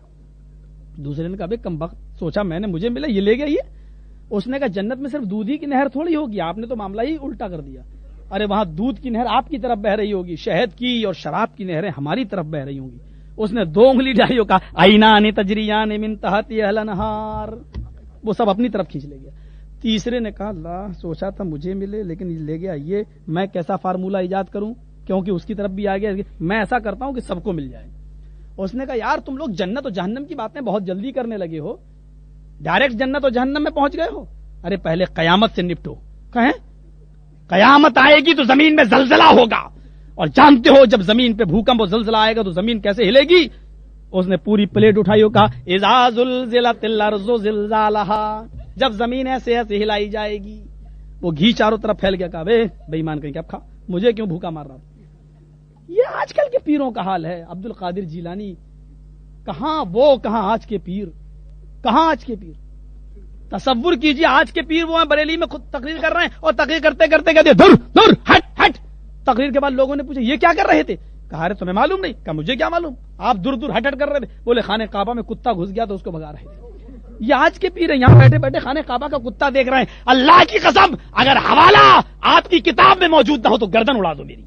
دوسرے نے کہا بے کم بخت، سوچا میں نے مجھے ملا یہ لے گیا یہ۔ اس نے کہا جنت میں صرف دودھ ہی کی نہر تھوڑی ہوگی، آپ نے تو معاملہ ہی الٹا کر دیا۔ ارے وہاں دودھ کی نہر آپ کی طرف بہ رہی ہوگی، شہد کی اور شراب کی نہریں ہماری طرف بہ رہی ہوں گی۔ اس نے 2 انگلی ڈالی اور کہا عینان تجریان من تحتها الانہار، وہ سب اپنی طرف کھینچ لے گیا۔ تیسرے نے کہا اللہ، سوچا تھا مجھے ملے لیکن لے گیا یہ، میں کیسا فارمولہ ایجاد کروں کیونکہ اس کی طرف بھی آ گیا، میں ایسا کرتا ہوں کہ سب کو مل جائے۔ اس نے کہا یار تم لوگ جنت و جہنم کی باتیں بہت جلدی کرنے لگے ہو، ڈائریکٹ جنت و جہنم میں پہنچ گئے ہو۔ ارے پہلے قیامت سے نپٹو۔ کہیں قیامت آئے گی تو زمین میں زلزلہ ہوگا، اور جانتے ہو جب زمین پہ بھوکمپ اور زلزلہ آئے گا تو زمین کیسے ہلے گی؟ اس نے پوری پلیٹ اٹھائی اور کہا اذا زلزلت الارض زلزالہا، جب زمین ایسے ایسے ہلائی جائے گی۔ وہ گھی چاروں طرف پھیل گیا، کہا بے ایمان کہیں کہ اب کھا، مجھے کیوں بھوکا مار رہا؟ یہ آج کل کے پیروں کا حال ہے۔ عبد القادر جیلانی کہاں وہ، کہاں آج کے پیر، کہاں آج کے پیر؟ تصور کیجئے آج کے پیر وہ ہیں بریلی میں خود تقریر کر رہے ہیں، اور تقریر کرتے کرتے کہتے دور دور ہٹ ہٹ۔ تقریر کے بعد لوگوں نے پوچھا یہ کیا کر رہے تھے؟ کہا ارے تمہیں معلوم نہیں؟ کہا مجھے کیا معلوم، آپ دور دور ہٹ ہٹ کر رہے تھے۔ بولے خانہ کعبہ میں کتا گھس گیا تو اس کو بھگا رہے تھے۔ یہ آج کے پیر ہیں، یہاں بیٹھے بیٹھے خانہ کعبہ کا کتا دیکھ رہے ہیں۔ اللہ کی قسم اگر حوالہ آپ کی کتاب میں موجود نہ ہو تو گردن اڑا دو میری۔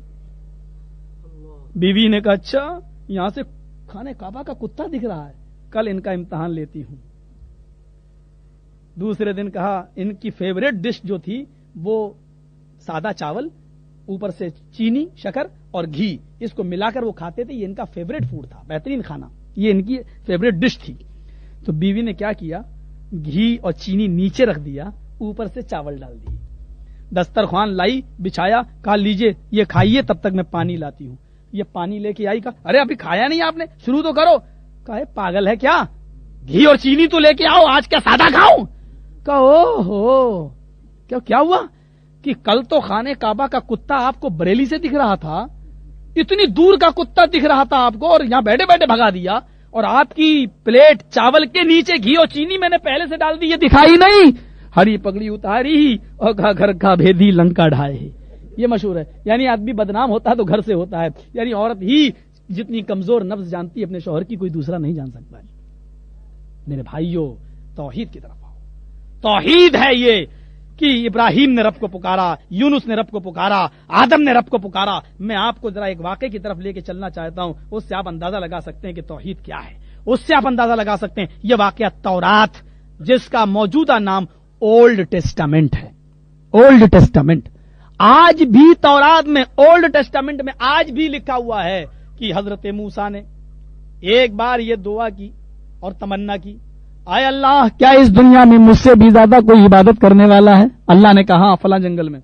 بیوی نے کہا اچھا یہاں سے خانہ کعبہ کا کتا دکھ رہا ہے، کل ان کا امتحان لیتی ہوں۔ دوسرے دن کہا ان کی فیوریٹ ڈش جو تھی وہ سادہ چاول، اوپر سے چینی شکر اور گھی، اس کو ملا کر وہ کھاتے تھے، یہ ان کا فیوریٹ فوڈ تھا، بہترین کھانا، یہ ان کی فیوریٹ ڈش تھی۔ تو بیوی نے کیا کیا، گھی اور چینی نیچے رکھ دیا، اوپر سے چاول ڈال دیے، دسترخوان لائی، بچھایا، کہا لیجئے یہ کھائیے تب تک میں پانی لاتی ہوں۔ یہ پانی لے کے آئی، کہا ارے ابھی کھایا نہیں آپ نے، شروع تو کرو۔ کہا پاگل ہے کیا، گھی اور چینی تو لے کے آؤ، آج کیا سادہ کھاؤں؟ کہا او ہو کیا ہوا کہ کل تو خانہ کعبہ کا کتا آپ کو بریلی سے دکھ رہا تھا، اتنی دور کا کتا دکھ رہا تھا آپ کو، اور یہاں بیٹھے بیٹھے بھگا دیا، اور آپ کی پلیٹ چاول کے نیچے گھی اور چینی میں نے پہلے سے ڈال دی، یہ دکھائی نہیں؟ ہری پگڑی اتاری اور کہا گھر کا بھیدی لنکا ڈھائے۔ یہ مشہور ہے، یعنی آدمی بدنام ہوتا ہے تو گھر سے ہوتا ہے، یعنی عورت ہی جتنی کمزور نفس جانتی ہے اپنے شوہر کی کوئی دوسرا نہیں جان سکتا ہے۔ میرے بھائیوں توحید کی طرف آؤ، توحید ہے یہ کہ ابراہیم نے رب کو پکارا، یونس نے رب کو پکارا، آدم نے رب کو پکارا۔ میں آپ کو ذرا ایک واقعے کی طرف لے کے چلنا چاہتا ہوں، اس سے آپ اندازہ لگا سکتے ہیں کہ توحید کیا ہے، اس سے آپ اندازہ لگا سکتے ہیں۔ یہ واقعہ تورات، جس کا موجودہ نام اولڈ ٹیسٹامنٹ ہے، اولڈ ٹیسٹامنٹ۔ آج بھی تورات میں، اولڈ ٹیسٹامنٹ میں آج بھی لکھا ہوا ہے کہ حضرت موسیٰ نے ایک بار یہ دعا کی اور تمنا کی، اے اللہ کیا اس دنیا میں مجھ سے بھی زیادہ کوئی عبادت کرنے والا ہے؟ اللہ نے کہا فلاں جنگل میں۔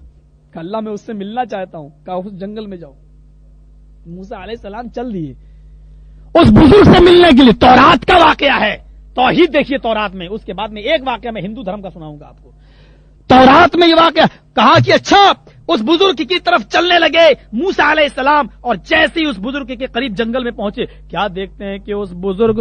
کہ اللہ میں اس سے ملنا چاہتا ہوں، کہا اس جنگل میں جاؤ۔ موسیٰ علیہ السلام چل دیے اس بزرگ سے ملنے کے لیے۔ تورات کا واقعہ ہے، توحید دیکھیے تورات میں۔ اس کے بعد میں ایک واقعہ میں ہندو دھرم کا سناؤں گا آپ کو۔ تورات میں یہ واقعہ کہا کہ اچھا اس بزرگ کی طرف چلنے لگے موسیٰ علیہ السلام، اور جیسے ہی اس بزرگ کے قریب جنگل میں پہنچے، کیا دیکھتے ہیں کہ اس بزرگ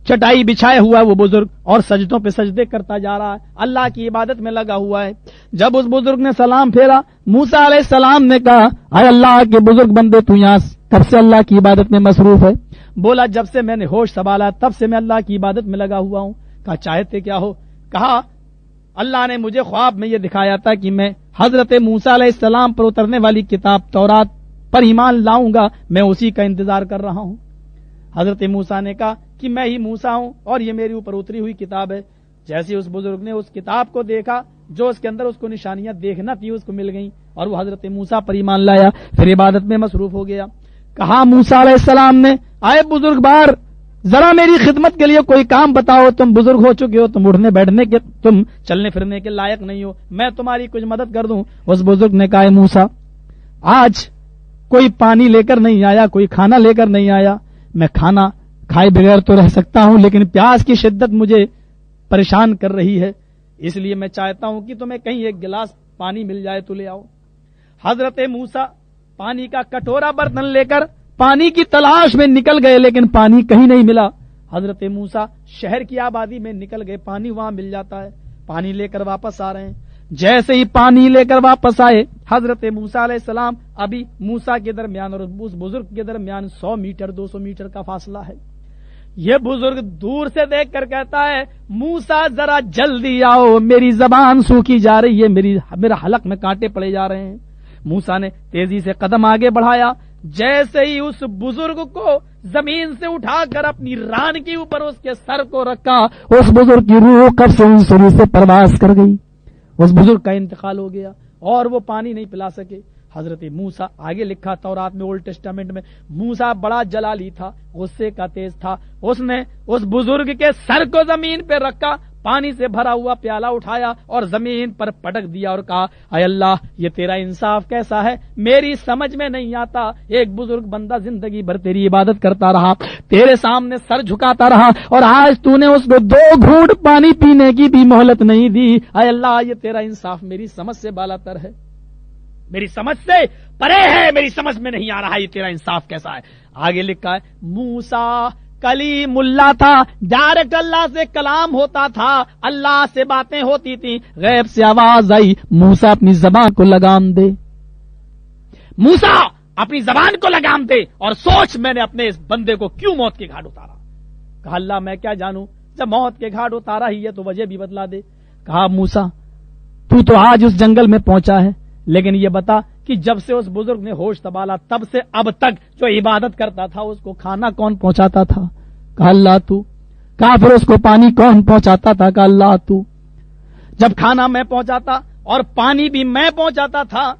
چٹائی بچھائے ہوا ہے، وہ بزرگ اور سجدوں پہ سجدے کرتا جا رہا ہے، اللہ کی عبادت میں لگا ہوا ہے۔ جب اس بزرگ نے سلام پھیرا، موسیٰ علیہ السلام نے کہا اے اللہ کے بزرگ بندے تو یہاں کب سے اللہ کی عبادت میں مصروف ہے؟ بولا جب سے میں نے ہوش سنبھالا تب سے میں اللہ کی عبادت میں لگا ہوا ہوں۔ کہا چاہتے کیا ہو؟ کہا اللہ نے مجھے خواب میں یہ دکھایا تھا کہ میں حضرت موسیٰ علیہ السلام پر اترنے والی کتاب تورات پر ایمان لاؤں گا، میں اسی کا انتظار کر رہا ہوں۔ حضرت موسیٰ نے کہا کہ میں ہی موسیٰ ہوں اور یہ میری اوپر اتری ہوئی کتاب ہے۔ جیسے اس بزرگ نے اس کتاب کو دیکھا، جو اس کے اندر اس کو نشانیاں دیکھنا تھی اس کو مل گئیں، اور وہ حضرت موسیٰ پر ایمان لایا، پھر عبادت میں مصروف ہو گیا۔ کہا موسیٰ علیہ السلام نے آئے بزرگ بار ذرا میری خدمت کے لیے کوئی کام بتاؤ، تم بزرگ ہو چکے ہو، تم اٹھنے بیٹھنے کے، تم چلنے پھرنے کے لائق نہیں ہو، میں تمہاری کچھ مدد کر دوں۔ اس بزرگ نے کہا موسیٰ آج کوئی پانی لے کر نہیں آیا، کوئی کھانا لے کر نہیں آیا، میں کھانا کھائے بغیر تو رہ سکتا ہوں، لیکن پیاس کی شدت مجھے پریشان کر رہی ہے، اس لیے میں چاہتا ہوں کہ تمہیں کہیں ایک گلاس پانی مل جائے تو لے آؤ۔ حضرت موسیٰ پانی کا کٹورا برتن لے کر پانی کی تلاش میں نکل گئے، لیکن پانی کہیں نہیں ملا۔ حضرت موسیٰ شہر کی آبادی میں نکل گئے، پانی وہاں مل جاتا ہے، پانی لے کر واپس آ رہے ہیں۔ جیسے ہی پانی لے کر واپس آئے، حضرت موسیٰ علیہ السلام، ابھی موسیٰ کے درمیان اور اس بزرگ کے درمیان 100 میٹر 200 میٹر کا فاصلہ ہے۔ یہ بزرگ دور سے دیکھ کر کہتا ہے موسیٰ ذرا جلدی آؤ، میری زبان سوکھی جا رہی ہے، میرا حلق میں کانٹے پڑے جا رہے ہیں۔ موسیٰ نے تیزی سے قدم آگے بڑھایا، جیسے ہی اس بزرگ کو زمین سے اٹھا کر اپنی ران کے اوپر اس کے سر کو رکھا، اس بزرگ کی روح قبض سنسنی سے پرواز کر گئی، اس بزرگ کا انتقال ہو گیا اور وہ پانی نہیں پلا سکے۔ حضرت موسیٰ، آگے لکھا تورات میں، اولڈ ٹیسٹامنٹ میں، موسیٰ بڑا جلالی تھا، غصے کا تیز تھا، اس نے اس بزرگ کے سر کو زمین پہ رکھا، پانی سے بھرا ہوا پیالہ اٹھایا اور زمین پر پٹک دیا اور کہا اے اللہ، یہ تیرا انصاف کیسا ہے، میری سمجھ میں نہیں آتا، ایک بزرگ بندہ زندگی بھر تیری عبادت کرتا رہا، تیرے سامنے سر جھکاتا رہا، اور آج تو نے اس کو 2 گھونٹ پانی پینے کی بھی مہلت نہیں دی۔ اے اللہ، یہ تیرا انصاف میری سمجھ سے بالا تر ہے، میری سمجھ سے پرے ہے، میری سمجھ میں نہیں آ رہا یہ تیرا انصاف کیسا ہے۔ آگے لکھا ہے موسیٰ کلیم اللہ تھا، ڈائریکٹ اللہ سے کلام ہوتا تھا، اللہ سے باتیں ہوتی تھی، غیب سے آواز آئی موسیٰ اپنی زبان کو لگام دے، موسیٰ اپنی زبان کو لگام دے اور سوچ میں نے اپنے اس بندے کو کیوں موت کے گھاٹ اتارا۔ کہا اللہ میں کیا جانوں، جب موت کے گھاٹ اتارا ہی ہے تو وجہ بھی بتلا دے۔ کہا موسیٰ تو آج اس جنگل میں پہنچا ہے، لیکن یہ بتا کہ جب سے اس بزرگ نے ہوش سنبھالا تب سے اب تک جو عبادت کرتا تھا اس کو کھانا کون پہنچاتا تھا؟ کہا اللہ تو۔ کہا پھر اس کو پانی کون پہنچاتا تھا؟ کہا اللہ تو۔ جب کھانا میں پہنچاتا اور پانی بھی میں پہنچاتا تھا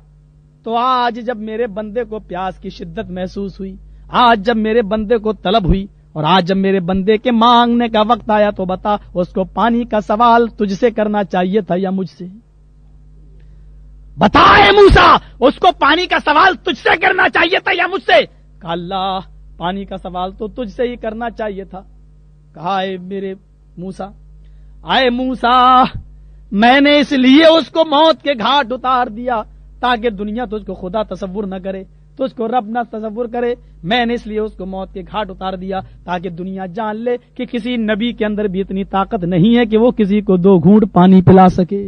تو آج جب میرے بندے کو پیاس کی شدت محسوس ہوئی، آج جب میرے بندے کو طلب ہوئی، اور آج جب میرے بندے کے مانگنے کا وقت آیا تو بتا اس کو پانی کا سوال تجھ سے کرنا چاہیے تھا یا مجھ سے؟ بتا اے موسیٰ، اس کو پانی کا سوال تجھ سے کرنا چاہیے تھا یا مجھ سے؟ کہا اللہ، پانی کا سوال تو تجھ سے ہی کرنا چاہیے تھا۔ کہا اے میرے موسیٰ، اے موسیٰ، میں نے اس لیے اس کو موت کے گھاٹ اتار دیا تاکہ دنیا تجھ کو خدا تصور نہ کرے، تجھ کو رب نہ تصور کرے، میں نے اس لیے اس کو موت کے گھاٹ اتار دیا تاکہ دنیا جان لے کہ کسی نبی کے اندر بھی اتنی طاقت نہیں ہے کہ وہ کسی کو 2 گھونٹ پانی پلا سکے۔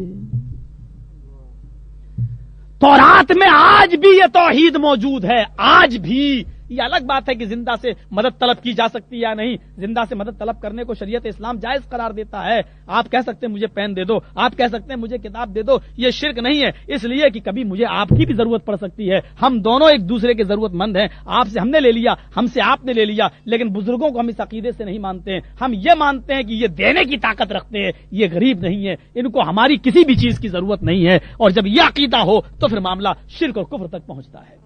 تورات میں آج بھی یہ توحید موجود ہے، آج بھی۔ یہ الگ بات ہے کہ زندہ سے مدد طلب کی جا سکتی یا نہیں، زندہ سے مدد طلب کرنے کو شریعت اسلام جائز قرار دیتا ہے۔ آپ کہہ سکتے ہیں مجھے پین دے دو، آپ کہہ سکتے ہیں مجھے کتاب دے دو، یہ شرک نہیں ہے، اس لیے کہ کبھی مجھے آپ کی بھی ضرورت پڑ سکتی ہے، ہم دونوں ایک دوسرے کے ضرورت مند ہیں، آپ سے ہم نے لے لیا، ہم سے آپ نے لے لیا، لیکن بزرگوں کو ہم اس عقیدے سے نہیں مانتے ہیں، ہم یہ مانتے ہیں کہ یہ دینے کی طاقت رکھتے ہیں، یہ غریب نہیں ہے، ان کو ہماری کسی بھی چیز کی ضرورت نہیں ہے، اور جب یہ عقیدہ ہو تو پھر معاملہ شرک اور کفر تک پہنچتا ہے۔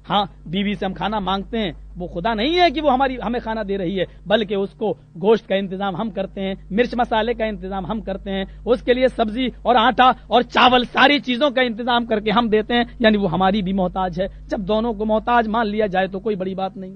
ہاں، بیوی سے ہم کھانا مانگتے ہیں، وہ خدا نہیں ہے کہ وہ ہمیں کھانا دے رہی ہے، بلکہ اس کو گوشت کا انتظام ہم کرتے ہیں، مرچ مسالے کا انتظام ہم کرتے ہیں، اس کے لیے سبزی اور آٹا اور چاول ساری چیزوں کا انتظام کر کے ہم دیتے ہیں، یعنی وہ ہماری بھی محتاج ہے۔ جب دونوں کو محتاج مان لیا جائے تو کوئی بڑی بات نہیں،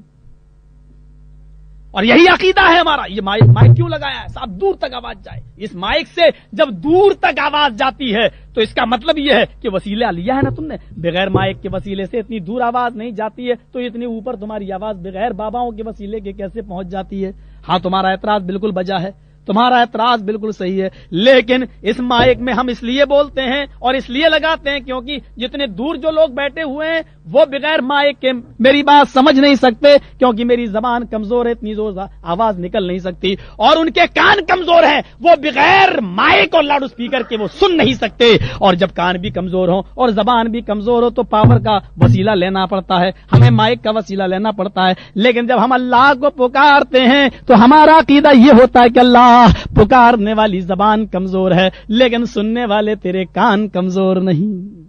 اور یہی عقیدہ ہے ہمارا۔ یہ مائک کیوں لگایا ہے؟ صاحب دور تک آواز جائے، اس مائک سے جب دور تک آواز جاتی ہے تو اس کا مطلب یہ ہے کہ وسیلہ لیا ہے نا تم نے، بغیر مائک کے وسیلے سے اتنی دور آواز نہیں جاتی ہے، تو اتنی اوپر تمہاری آواز بغیر باباؤں کے وسیلے کے کیسے پہنچ جاتی ہے؟ ہاں، تمہارا اعتراض بالکل بجا ہے، تمہارا اعتراض بالکل صحیح ہے، لیکن اس مائک میں ہم اس لیے بولتے ہیں اور اس لیے لگاتے ہیں کیونکہ جتنے دور جو لوگ بیٹھے ہوئے ہیں وہ بغیر مائک کے میری بات سمجھ نہیں سکتے، کیونکہ میری زبان کمزور ہے، اتنی زور آواز نکل نہیں سکتی، اور ان کے کان کمزور ہیں، وہ بغیر مائک اور لاؤڈ اسپیکر کے وہ سن نہیں سکتے، اور جب کان بھی کمزور ہوں اور زبان بھی کمزور ہو تو پاور کا وسیلہ لینا پڑتا ہے، ہمیں مائک کا وسیلہ لینا پڑتا ہے۔ لیکن جب ہم اللہ کو پکارتے ہیں تو ہمارا عقیدہ یہ ہوتا ہے کہ اللہ، پکارنے والی زبان کمزور ہے لیکن سننے والے تیرے کان کمزور نہیں۔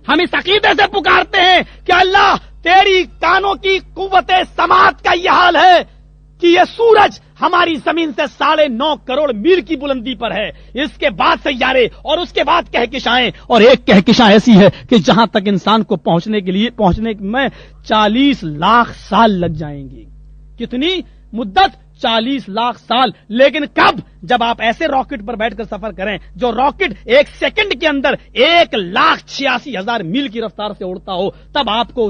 ہم اس عقیدے سے پکارتے ہیں کہ اللہ، تیری کانوں کی قوت سماعت کا یہ حال ہے کہ یہ سورج ہماری زمین سے 9.5 کروڑ میل کی بلندی پر ہے، اس کے بعد سیارے اور اس کے بعد کہکشائیں، اور ایک کہکشاں ایسی ہے کہ جہاں تک انسان کو پہنچنے میں 40 لاکھ سال لگ جائیں گے۔ کتنی مدت؟ 40 لاکھ سال۔ لیکن کب؟ جب آپ ایسے راکٹ پر بیٹھ کر سفر کریں جو راکٹ 1 سیکنڈ کے اندر 1,86,000 میل کی رفتار سے اڑتا ہو، تب آپ کو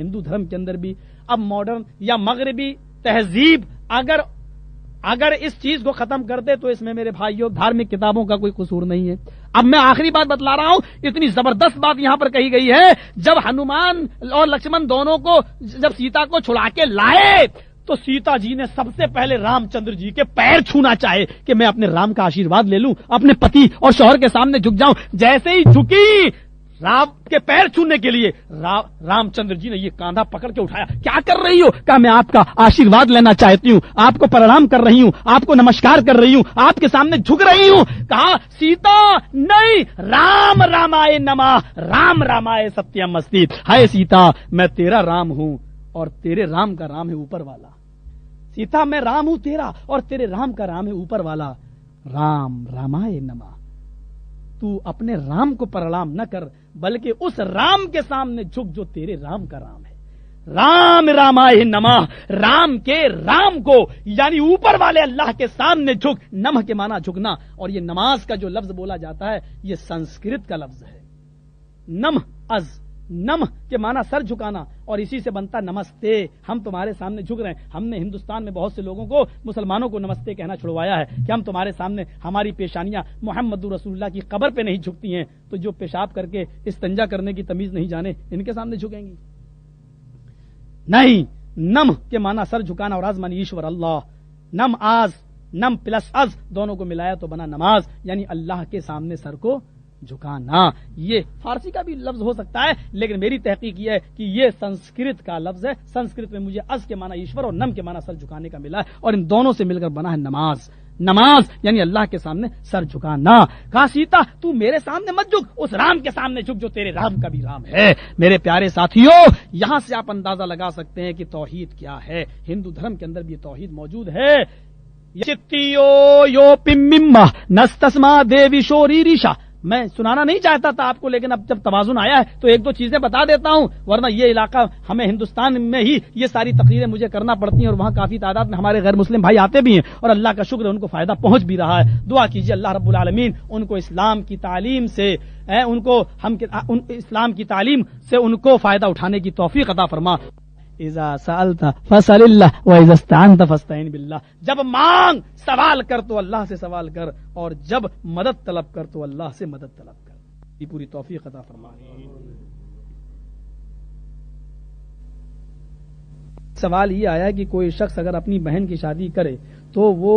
ہندو دھرم کے اندر بھی اب ماڈرن یا مغربی تہذیب اگر اس چیز کو ختم کر دے تو اس میں میرے بھائیوں دھارمک کتابوں کا کوئی قصور نہیں ہے. اب میں آخری بات بتلا رہا ہوں, اتنی زبردست بات یہاں پر کہی گئی ہے. جب ہنومان اور لکشمن دونوں کو جب سیتا کو چھڑا کے لائے تو سیتا جی نے سب سے پہلے رام چندر جی کے پیر چھونا چاہے کہ میں اپنے رام کا آشیرواد لے لوں, اپنے پتی اور شوہر کے سامنے جھک جاؤں. جیسے ہی جھکی رام کے پیر چھونے کے لیے رام چندر جی نے یہ کاندھا پکڑ کے اٹھایا. کیا کر رہی ہو؟ کہا میں آپ کا آشیرواد لینا چاہتی ہوں, آپ کو پرنام کر رہی ہوں, آپ کو نمسکار کر رہی ہوں, آپ کے سامنے جھک رہی ہوں. کہا سیتا نہیں, رام رامائے نمہ, رام رامائے ستیم استی. ہائے سیتا میں تیرا رام ہوں اور تیرے رام کا رام ہے اوپر والا. سیتا میں رام ہوں تیرا اور تیرے رام کا رام ہے اوپر والا. رام رامائے نمہ. تو اپنے رام کو پرنام نہ کر بلکہ اس رام کے سامنے جھک جو تیرے رام کا رام ہے. رام رامائے نمہ, رام کے رام کو یعنی اوپر والے اللہ کے سامنے جھک. نمہ کے معنی جھکنا, اور یہ نماز کا جو لفظ بولا جاتا ہے یہ سنسکرت کا لفظ ہے. نم کے معنی سر جھکانا, اور اسی سے بنتا نمستے. ہم تمہارے سامنے جھک رہے ہیں. ہم نے ہندوستان میں بہت سے لوگوں کو, مسلمانوں کو نمستے کہنا چھڑوایا ہے کہ ہم تمہارے سامنے, ہماری پیشانیاں محمد رسول اللہ کی قبر پہ نہیں جھکتی ہیں, تو جو پیشاب کر کے استنجا کرنے کی تمیز نہیں جانے ان کے سامنے جھکیں گی؟ نہیں. نم کے معنی سر جھکانا, اور از معنی ایشور اللہ. نم آز, نم پلس از دونوں کو ملایا تو بنا نماز, یعنی اللہ کے سامنے سر کو جھکانا. یہ فارسی کا بھی لفظ ہو سکتا ہے لیکن میری تحقیق یہ ہے کہ یہ سنسکرت کا لفظ ہے. سنسکرت میں مجھے از کے معنی ایشور اور نم کے معنی سر جھکانے کا ملا ہے, اور ان دونوں سے مل کر بنا ہے نماز. نماز یعنی اللہ کے سامنے سر جھکانا. کہا سیتا تو میرے سامنے مت جھک, اس رام کے سامنے جھک جو تیرے رام کا بھی رام ہے. میرے پیارے ساتھیوں, یہاں سے آپ اندازہ لگا سکتے ہیں کہ توحید کیا ہے. ہندو دھرم کے اندر بھی یہ توحید موجود ہے. یو پمما نستسما دیوی شوری ریشا. میں سنانا نہیں چاہتا تھا آپ کو, لیکن اب جب توازن آیا ہے تو ایک دو چیزیں بتا دیتا ہوں, ورنہ یہ علاقہ ہمیں ہندوستان میں ہی یہ ساری تقریریں مجھے کرنا پڑتی ہیں, اور وہاں کافی تعداد میں ہمارے غیر مسلم بھائی آتے بھی ہیں, اور اللہ کا شکر ہے ان کو فائدہ پہنچ بھی رہا ہے. دعا کیجیے اللہ رب العالمین ان کو اسلام کی تعلیم سے اسلام کی تعلیم سے ان کو فائدہ اٹھانے کی توفیق عطا فرما. اذا سألت فاسأل اللہ واذا استعنت فاستعن باللہ. جب مانگ سوال کر تو اللہ سے سوال کر, اور جب مدد طلب کر تو اللہ سے مدد طلب کر. یہ پوری توفیق عطا فرما. سوال یہ آیا کہ کوئی شخص اگر اپنی بہن کی شادی کرے تو وہ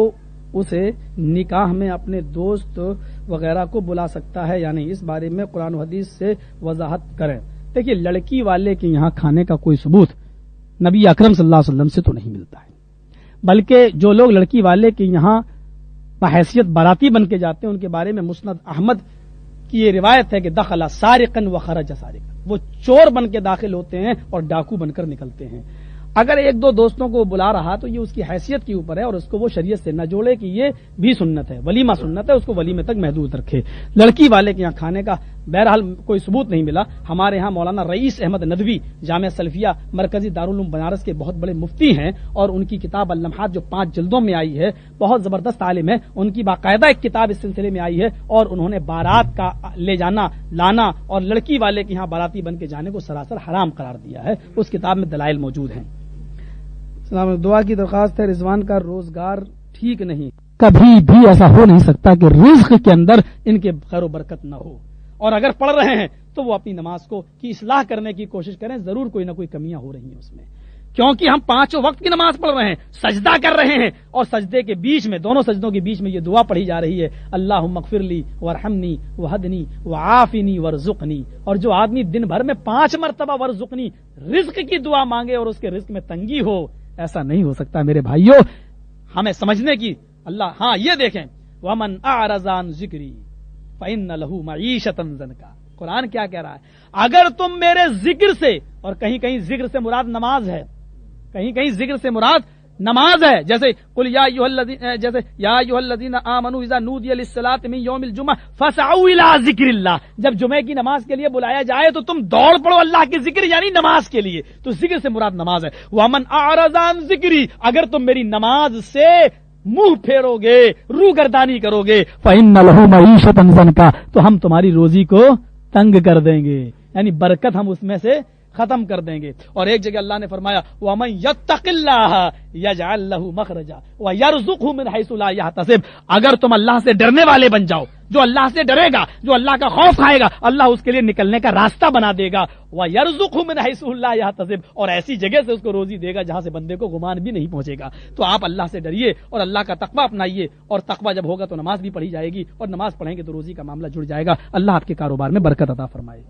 اسے نکاح میں اپنے دوست وغیرہ کو بلا سکتا ہے یا نہیں, اس بارے میں قرآن و حدیث سے وضاحت کریں. دیکھیے, لڑکی والے کے یہاں کھانے کا کوئی ثبوت نبی اکرم صلی اللہ علیہ وسلم سے تو نہیں ملتا ہے, بلکہ جو لوگ لڑکی والے کے یہاں بحیثیت باراتی بن کے جاتے ہیں ان کے بارے میں مسند احمد کی یہ روایت ہے کہ دخل سارقا و خرج سارقا. وہ چور بن کے داخل ہوتے ہیں اور ڈاکو بن کر نکلتے ہیں. اگر ایک دو دوستوں کو بلا رہا تو یہ اس کی حیثیت کے اوپر ہے, اور اس کو وہ شریعت سے نہ جوڑے کہ یہ بھی سنت ہے, ولیمہ سنت ہے, اس کو ولیمے تک محدود رکھے. لڑکی والے کے یہاں کھانے کا بہرحال کوئی ثبوت نہیں ملا. ہمارے ہاں مولانا رئیس احمد ندوی جامعہ سلفیہ مرکزی دارالعلوم بنارس کے بہت بڑے مفتی ہیں, اور ان کی کتاب اللمحات جو 5 جلدوں میں آئی ہے بہت زبردست عالم ہے. ان کی باقاعدہ ایک کتاب اس سلسلے میں آئی ہے, اور انہوں نے بارات کا لے جانا لانا اور لڑکی والے کے یہاں باراتی بن کے جانے کو سراسر حرام قرار دیا ہے. اس کتاب میں دلائل موجود ہیں. دعا کی درخواست ہے. رضوان کا روزگار ٹھیک نہیں, کبھی بھی ایسا ہو نہیں سکتا کہ رزق کے اندر ان کے خیر و برکت نہ ہو, اور اگر پڑھ رہے ہیں تو وہ اپنی نماز کو کی اصلاح کرنے کی کوشش کریں. ضرور کوئی نہ کوئی کمیاں ہو رہی ہیں اس میں, کیونکہ ہم 5 وقت کی نماز پڑھ رہے ہیں, سجدہ کر رہے ہیں, اور سجدے کے بیچ میں, دونوں سجدوں کے بیچ میں یہ دعا پڑھی جا رہی ہے, اللہم اغفر لی وارحمنی وہدنی وعافنی ورزقنی. اور جو آدمی دن بھر میں 5 مرتبہ ورزقنی رزق کی دعا مانگے اور اس کے رزق میں تنگی ہو, ایسا نہیں ہو سکتا. میرے بھائیوں, ہمیں سمجھنے کی اللہ. ہاں یہ دیکھیں, ومن اعرض عن ذکری فإن له معیشۃ ضنکا. قرآن کیا کہہ رہا ہے؟ اگر تم میرے ذکر سے, اور کہیں کہیں ذکر سے مراد نماز ہے, کہیں کہیں ذکر سے مراد نماز ہے, جیسے قل یا ایھا الذین آمنوا اذا نودی للصلاۃ من یوم الجمعہ فاسعوا الی ذکر اللہ. جب جمعے کی نماز کے لیے بلایا جائے تو تم دوڑ پڑو اللہ کے ذکر یعنی نماز کے لیے. تو ذکر سے مراد نماز ہے. ومن اعرض عن ذکری, اگر تم میری نماز سے منہ پھیرو گے, روح گردانی کرو گے, فإن لہ معیشۃ ضنکا, تو ہم تمہاری روزی کو تنگ کر دیں گے, یعنی برکت ہم اس میں سے ختم کر دیں گے. اور ایک جگہ اللہ نے فرمایا وَمَن يَتَّقِ اللَّهَ يَجْعَل لَّهُ مَخْرَجًا وَيَرْزُقْهُ مِنْ حَيْثُ لَا يَحْتَسِبُ. اگر تم اللہ سے ڈرنے والے بن جاؤ، جو اللہ سے ڈرے گا، جو اللہ کا خوف کھائے گا، اللہ اس کے لیے نکلنے کا راستہ بنا دے گا. وَيَرْزُقْهُ مِنْ حَيْثُ لَا يَحْتَسِبُ، اور ایسی جگہ سے اس کو روزی دے گا جہاں سے بندے کو گمان بھی نہیں پہنچے گا. تو آپ اللہ سے ڈریے اور اللہ کا تقویٰ اپنائیے، اور تقویٰ جب ہوگا تو نماز بھی پڑھی جائے گی، اور نماز پڑھیں گے تو روزی کا معاملہ جڑ جائے گا. اللہ آپ کے کاروبار میں برکت عطا فرمائے.